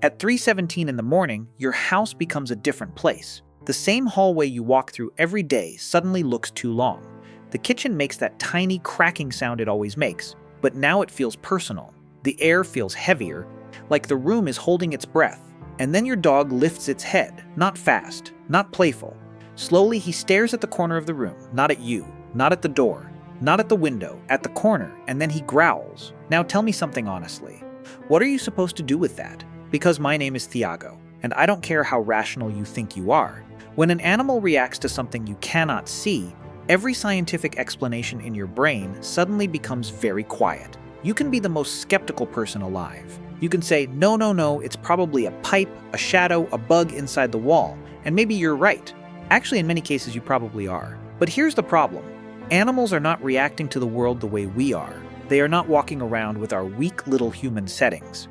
At 3:17 in the morning, your house becomes a different place. The same hallway you walk through every day suddenly looks too long. The kitchen makes that tiny cracking sound it always makes, but now it feels personal. The air feels heavier, like the room is holding its breath. And then your dog lifts its head, not fast, not playful. Slowly he stares at the corner of the room, not at you, not at the door, not at the window, at the corner, and then he growls. Now tell me something honestly. What are you supposed to do with that? Because my name is Thiago, and I don't care how rational you think you are. When an animal reacts to something you cannot see, every scientific explanation in your brain suddenly becomes very quiet. You can be the most skeptical person alive. You can say, no, it's probably a pipe, a shadow, a bug inside the wall, and maybe you're right. Actually, in many cases, you probably are. But here's the problem. Animals are not reacting to the world the way we are. They are not walking around with our weak little human settings.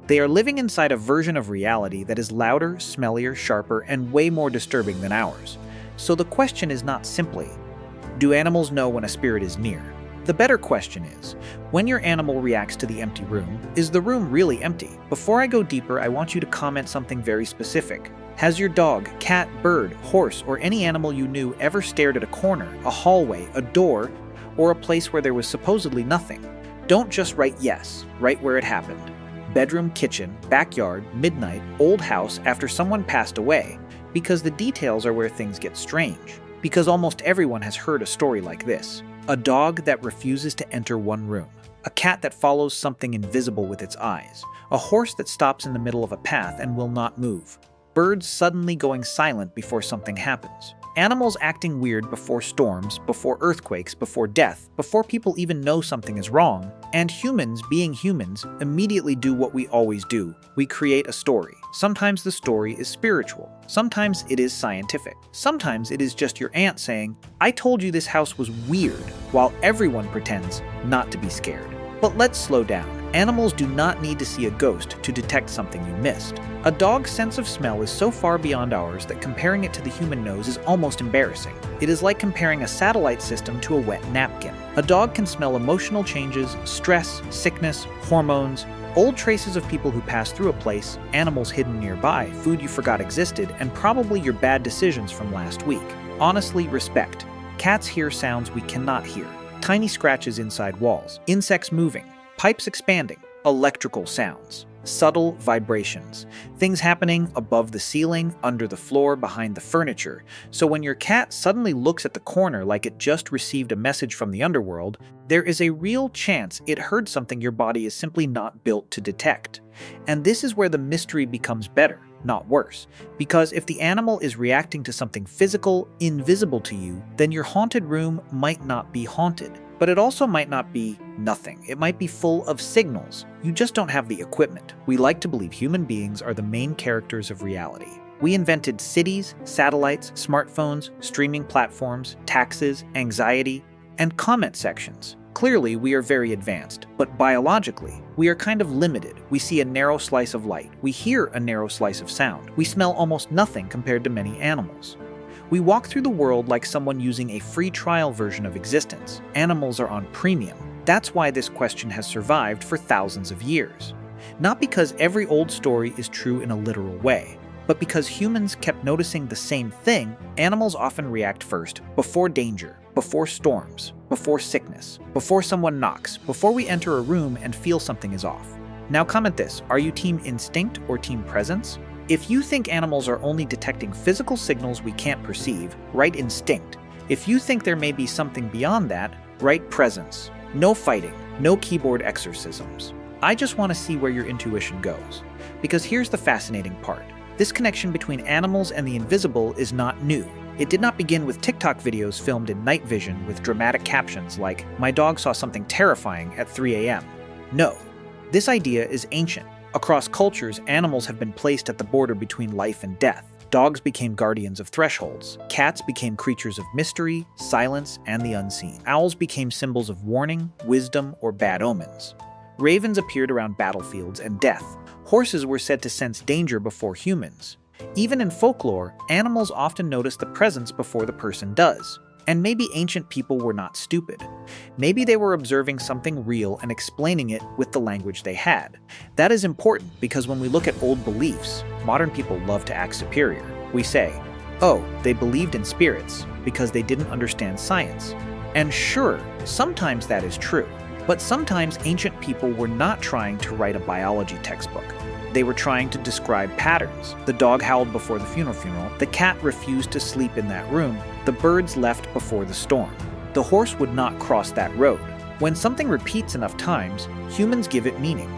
They are living inside a version of reality that is louder, smellier, sharper, and way more disturbing than ours. So the question is not simply, do animals know when a spirit is near? The better question is, when your animal reacts to the empty room, is the room really empty? Before I go deeper, I want you to comment something very specific. Has your dog, cat, bird, horse, or any animal you knew ever stared at a corner, a hallway, a door, or a place where there was supposedly nothing? Don't just write yes, write where it happened. Bedroom, kitchen, backyard, midnight, old house after someone passed away, because the details are where things get strange. Because almost everyone has heard a story like this. A dog that refuses to enter one room. A cat that follows something invisible with its eyes. A horse that stops in the middle of a path and will not move. Birds suddenly going silent before something happens. Animals acting weird before storms, before earthquakes, before death, before people even know something is wrong. And humans, being humans, immediately do what we always do. We create a story. Sometimes the story is spiritual. Sometimes it is scientific. Sometimes it is just your aunt saying, I told you this house was weird, while everyone pretends not to be scared. But let's slow down. Animals do not need to see a ghost to detect something you missed. A dog's sense of smell is so far beyond ours that comparing it to the human nose is almost embarrassing. It is like comparing a satellite system to a wet napkin. A dog can smell emotional changes, stress, sickness, hormones, old traces of people who passed through a place, animals hidden nearby, food you forgot existed, and probably your bad decisions from last week. Honestly, respect. Cats hear sounds we cannot hear. Tiny scratches inside walls, insects moving, pipes expanding, electrical sounds, subtle vibrations, things happening above the ceiling, under the floor, behind the furniture. So when your cat suddenly looks at the corner like it just received a message from the underworld, there is a real chance it heard something your body is simply not built to detect. And this is where the mystery becomes better, not worse. Because if the animal is reacting to something physical, invisible to you, then your haunted room might not be haunted. But it also might not be nothing. It might be full of signals. You just don't have the equipment. We like to believe human beings are the main characters of reality. We invented cities, satellites, smartphones, streaming platforms, taxes, anxiety, and comment sections. Clearly, we are very advanced, but biologically, we are kind of limited. We see a narrow slice of light. We hear a narrow slice of sound. We smell almost nothing compared to many animals. We walk through the world like someone using a free trial version of existence. Animals are on premium. That's why this question has survived for thousands of years. Not because every old story is true in a literal way, but because humans kept noticing the same thing. Animals often react first, before danger, before storms, before sickness, before someone knocks, before we enter a room and feel something is off. Now comment this, are you team instinct or team presence? If you think animals are only detecting physical signals we can't perceive, write instinct. If you think there may be something beyond that, write presence. No fighting, no keyboard exorcisms. I just want to see where your intuition goes. Because here's the fascinating part. This connection between animals and the invisible is not new. It did not begin with TikTok videos filmed in night vision with dramatic captions like, "My dog saw something terrifying at 3 a.m." No, this idea is ancient. Across cultures, animals have been placed at the border between life and death. Dogs became guardians of thresholds. Cats became creatures of mystery, silence, and the unseen. Owls became symbols of warning, wisdom, or bad omens. Ravens appeared around battlefields and death. Horses were said to sense danger before humans. Even in folklore, animals often notice the presence before the person does. And maybe ancient people were not stupid. Maybe they were observing something real and explaining it with the language they had. That is important because when we look at old beliefs, modern people love to act superior. We say, oh, they believed in spirits because they didn't understand science. And sure, sometimes that is true. But sometimes ancient people were not trying to write a biology textbook. They were trying to describe patterns. The dog howled before the funeral. The cat refused to sleep in that room. The birds left before the storm. The horse would not cross that road. When something repeats enough times, humans give it meaning.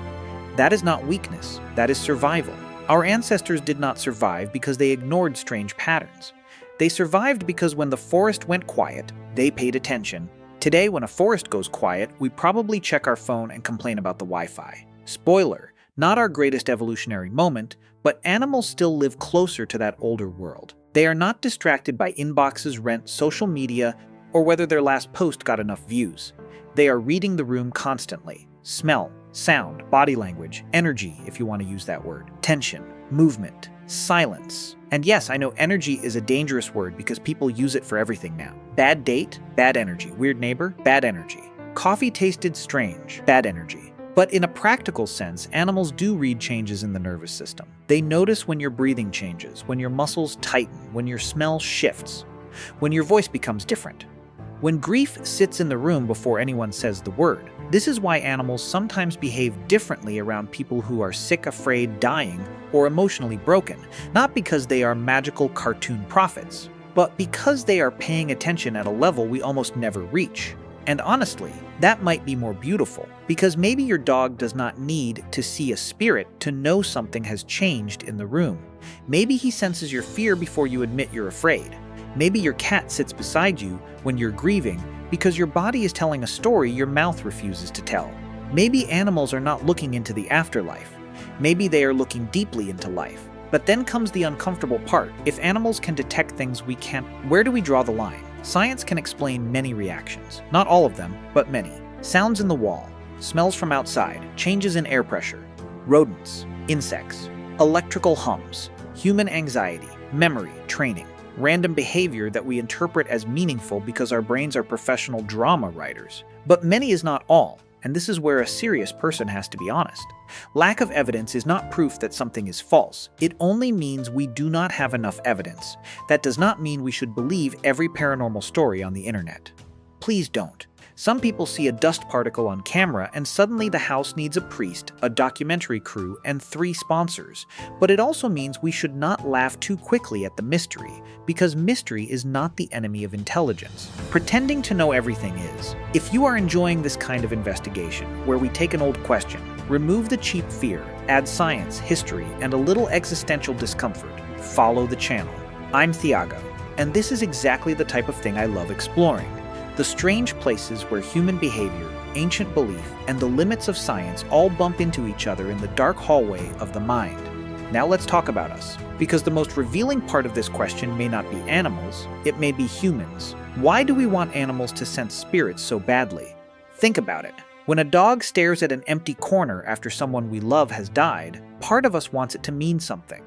That is not weakness. That is survival. Our ancestors did not survive because they ignored strange patterns. They survived because when the forest went quiet, they paid attention. Today, when a forest goes quiet, we probably check our phone and complain about the Wi-Fi. Spoiler, not our greatest evolutionary moment, but animals still live closer to that older world. They are not distracted by inboxes, rent, social media, or whether their last post got enough views. They are reading the room constantly. Smell, sound, body language, energy, if you want to use that word, tension, movement, silence. And yes, I know energy is a dangerous word because people use it for everything now. Bad date, bad energy. Weird neighbor, bad energy. Coffee tasted strange, bad energy. But in a practical sense, animals do read changes in the nervous system. They notice when your breathing changes, when your muscles tighten, when your smell shifts, when your voice becomes different. When grief sits in the room before anyone says the word. This is why animals sometimes behave differently around people who are sick, afraid, dying, or emotionally broken, not because they are magical cartoon prophets, but because they are paying attention at a level we almost never reach. And honestly, that might be more beautiful, because maybe your dog does not need to see a spirit to know something has changed in the room. Maybe he senses your fear before you admit you're afraid. Maybe your cat sits beside you when you're grieving because your body is telling a story your mouth refuses to tell. Maybe animals are not looking into the afterlife. Maybe they are looking deeply into life. But then comes the uncomfortable part. If animals can detect things we can't, where do we draw the line? Science can explain many reactions. Not all of them, but many. Sounds in the wall, smells from outside, changes in air pressure, rodents, insects, electrical hums, human anxiety, memory, training, random behavior that we interpret as meaningful because our brains are professional drama writers. But many is not all, and this is where a serious person has to be honest. Lack of evidence is not proof that something is false. It only means we do not have enough evidence. That does not mean we should believe every paranormal story on the internet. Please don't. Some people see a dust particle on camera and suddenly the house needs a priest, a documentary crew, and 3 sponsors. But it also means we should not laugh too quickly at the mystery, because mystery is not the enemy of intelligence. Pretending to know everything is. If you are enjoying this kind of investigation, where we take an old question, remove the cheap fear, add science, history, and a little existential discomfort, follow the channel. I'm Thiago, and this is exactly the type of thing I love exploring. The strange places where human behavior, ancient belief, and the limits of science all bump into each other in the dark hallway of the mind. Now let's talk about us, because the most revealing part of this question may not be animals, it may be humans. Why do we want animals to sense spirits so badly? Think about it. When a dog stares at an empty corner after someone we love has died, part of us wants it to mean something.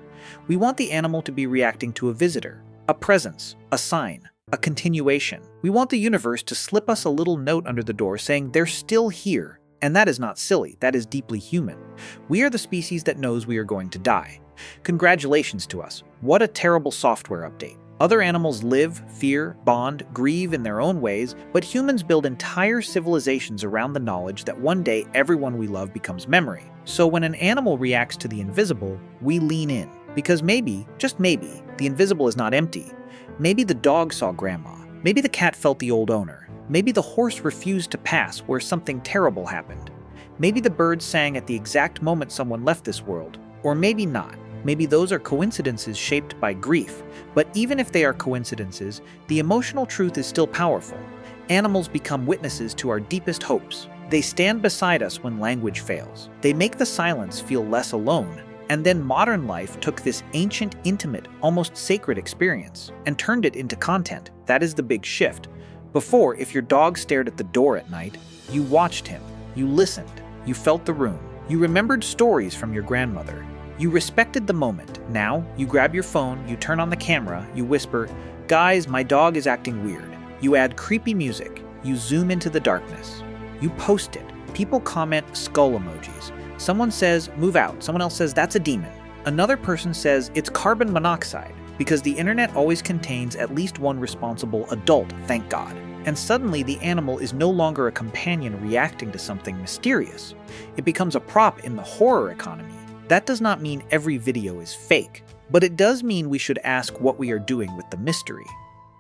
We want the animal to be reacting to a visitor, a presence, a sign, a continuation. We want the universe to slip us a little note under the door saying they're still here. And that is not silly, that is deeply human. We are the species that knows we are going to die. Congratulations to us. What a terrible software update. Other animals live, fear, bond, grieve in their own ways, but humans build entire civilizations around the knowledge that one day everyone we love becomes memory. So when an animal reacts to the invisible, we lean in. Because maybe, just maybe, the invisible is not empty. Maybe the dog saw grandma. Maybe the cat felt the old owner. Maybe the horse refused to pass where something terrible happened. Maybe the bird sang at the exact moment someone left this world. Or maybe not. Maybe those are coincidences shaped by grief. But even if they are coincidences, the emotional truth is still powerful. Animals become witnesses to our deepest hopes. They stand beside us when language fails. They make the silence feel less alone. And then modern life took this ancient, intimate, almost sacred experience and turned it into content. That is the big shift. Before, if your dog stared at the door at night, you watched him, you listened, you felt the room, you remembered stories from your grandmother. You respected the moment. Now, you grab your phone, you turn on the camera, you whisper, "Guys, my dog is acting weird." You add creepy music. You zoom into the darkness. You post it. People comment skull emojis. Someone says, move out. Someone else says, that's a demon. Another person says, it's carbon monoxide, because the internet always contains at least one responsible adult, thank God. And suddenly the animal is no longer a companion reacting to something mysterious. It becomes a prop in the horror economy. That does not mean every video is fake, but it does mean we should ask what we are doing with the mystery.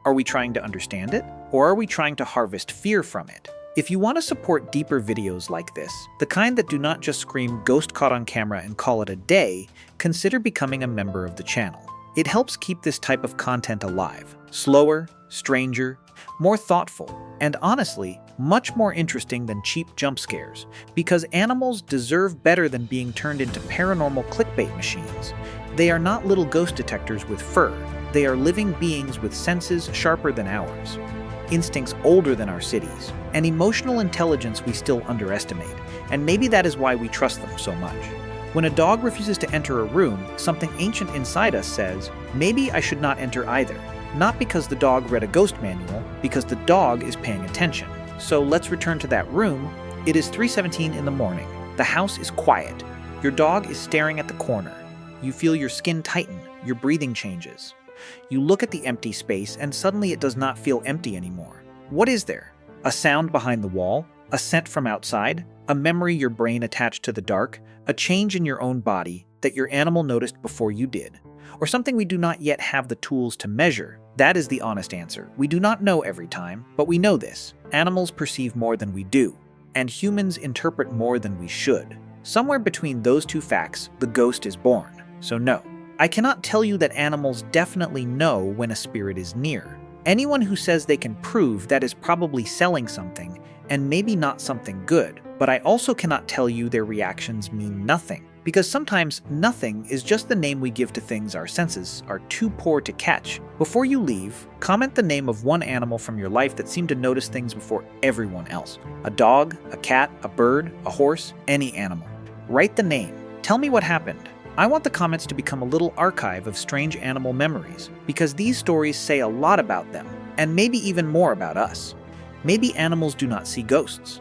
Are we trying to understand it, or are we trying to harvest fear from it? If you want to support deeper videos like this, the kind that do not just scream ghost caught on camera and call it a day, consider becoming a member of the channel. It helps keep this type of content alive, slower, stranger, more thoughtful, and honestly, much more interesting than cheap jump scares, because animals deserve better than being turned into paranormal clickbait machines. They are not little ghost detectors with fur. They are living beings with senses sharper than ours, instincts older than our cities, and emotional intelligence we still underestimate, and maybe that is why we trust them so much. When a dog refuses to enter a room, something ancient inside us says, maybe I should not enter either. Not because the dog read a ghost manual, because the dog is paying attention. So let's return to that room. It is 3:17 in the morning. The house is quiet. Your dog is staring at the corner. You feel your skin tighten, your breathing changes. You look at the empty space and suddenly it does not feel empty anymore. What is there? A sound behind the wall? A scent from outside? A memory your brain attached to the dark? A change in your own body that your animal noticed before you did? Or something we do not yet have the tools to measure? That is the honest answer. We do not know every time, but we know this. Animals perceive more than we do, and humans interpret more than we should. Somewhere between those two facts, the ghost is born. So no, I cannot tell you that animals definitely know when a spirit is near. Anyone who says they can prove that is probably selling something, and maybe not something good. But I also cannot tell you their reactions mean nothing, because sometimes nothing is just the name we give to things our senses are too poor to catch. Before you leave, comment the name of one animal from your life that seemed to notice things before everyone else. A dog, a cat, a bird, a horse, any animal. Write the name. Tell me what happened. I want the comments to become a little archive of strange animal memories, because these stories say a lot about them, and maybe even more about us. Maybe animals do not see ghosts.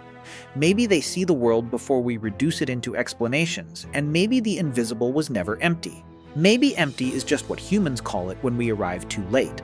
Maybe they see the world before we reduce it into explanations, and maybe the invisible was never empty. Maybe empty is just what humans call it when we arrive too late.